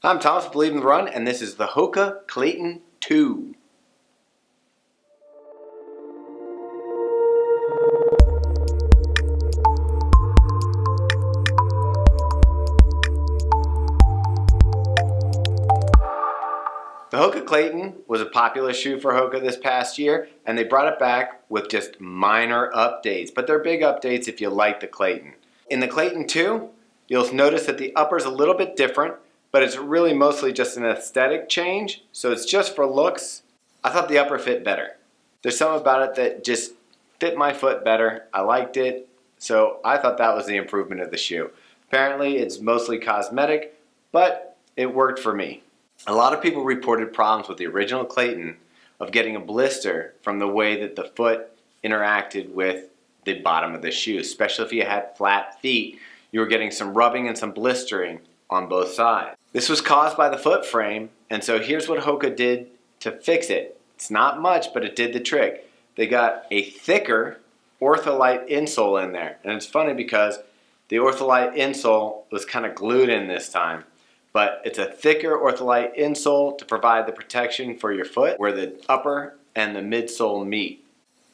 I'm Thomas with Believe in the Run, and this is the Hoka Clayton 2. The Hoka Clayton was a popular shoe for Hoka this past year, and they brought it back with just minor updates, but they're big updates if you like the Clayton. In the Clayton 2, you'll notice that the upper's a little bit different, but it's really mostly just an aesthetic change, so it's just for looks. I thought the upper fit better. There's something about it that just fit my foot better. I liked it, so I thought that was the improvement of the shoe. Apparently it's mostly cosmetic, but it worked for me. A lot of people reported problems with the original Clayton of getting a blister from the way that the foot interacted with the bottom of the shoe, especially if you had flat feet. You were getting some rubbing and some blistering on both sides. This was caused by the foot frame, and so here's what Hoka did to fix it. It's not much, but it did the trick. They got a thicker Ortholite insole in there, and it's funny because the Ortholite insole was kind of glued in this time, but it's a thicker Ortholite insole to provide the protection for your foot where the upper and the midsole meet.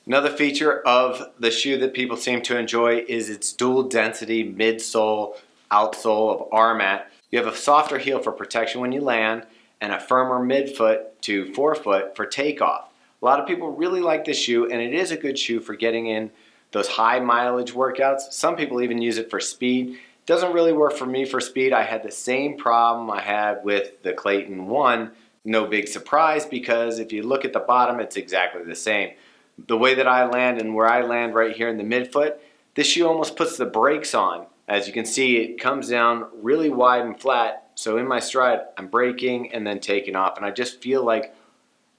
Another feature of the shoe that people seem to enjoy is its dual density midsole, outsole of RMAT. You have a softer heel for protection when you land and a firmer midfoot to forefoot for takeoff. A lot of people really like this shoe, and it is a good shoe for getting in those high mileage workouts. Some people even use it for speed. It doesn't really work for me for speed. I had the same problem I had with the Clayton 1. No big surprise, because if you look at the bottom, it's exactly the same. The way that I land and where I land right here in the midfoot, this shoe almost puts the brakes on. As you can see, it comes down really wide and flat, so in my stride I'm braking and then taking off, and I just feel like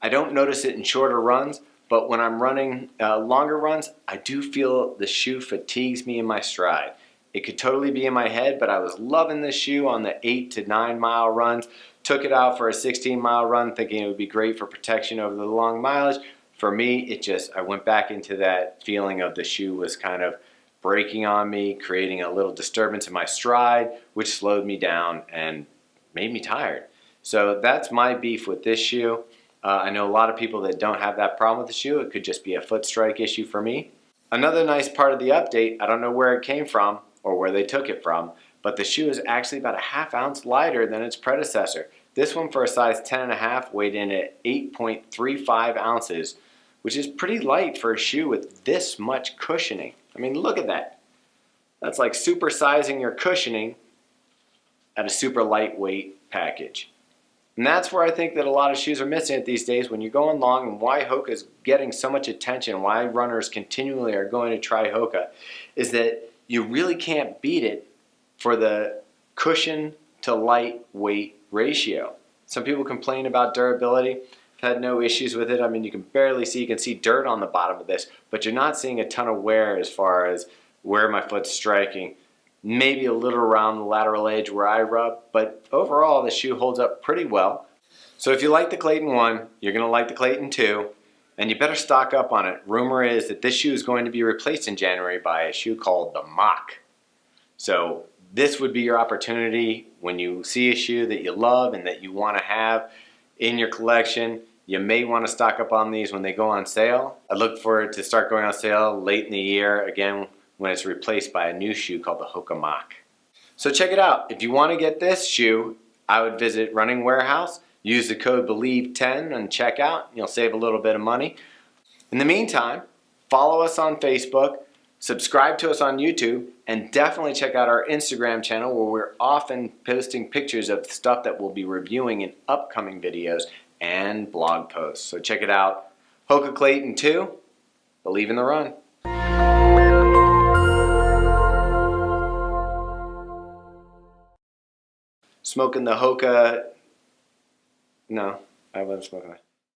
I don't notice it in shorter runs, but when I'm running longer runs, I do feel the shoe fatigues me in my stride. It could totally be in my head, but I was loving this shoe on the 8 to 9 mile runs. Took it out for a 16-mile run thinking it would be great for protection over the long mileage. For me, I went back into that feeling of the shoe was kind of braking on me, creating a little disturbance in my stride, which slowed me down and made me tired. So that's my beef with this shoe. I know a lot of people that don't have that problem with the shoe. It could just be a foot strike issue for me. Another nice part of the update, I don't know where it came from or where they took it from, but the shoe is actually about a ½ ounce lighter than its predecessor. This one for a size 10.5 weighed in at 8.35 ounces, which is pretty light for a shoe with this much cushioning. I mean, look at that. That's like supersizing your cushioning at a super lightweight package. And that's where I think that a lot of shoes are missing it these days when you're going long, and why Hoka is getting so much attention, why runners continually are going to try Hoka, is that you really can't beat it for the cushion to lightweight ratio. Some people complain about durability. I've had no issues with it. I mean, you can see dirt on the bottom of this, but you're not seeing a ton of wear as far as where my foot's striking. Maybe a little around the lateral edge where I rub, but overall the shoe holds up pretty well. So if you like the Clayton 1, you're going to like the Clayton 2, and you better stock up on it. Rumor is that this shoe is going to be replaced in January by a shoe called the Mach. So this would be your opportunity when you see a shoe that you love and that you want to have in your collection. You may want to stock up on these when they go on sale. I look for it to start going on sale late in the year, again, when it's replaced by a new shoe called the Hoka Mach. So check it out. If you want to get this shoe, I would visit Running Warehouse, use the code BELIEVE10 and checkout. You'll save a little bit of money. In the meantime, follow us on Facebook, subscribe to us on YouTube, and definitely check out our Instagram channel where we're often posting pictures of stuff that we'll be reviewing in upcoming videos and blog posts. So check it out. Hoka Clayton 2, Believe in the Run. Smoking the Hoka. No, I wasn't smoking that.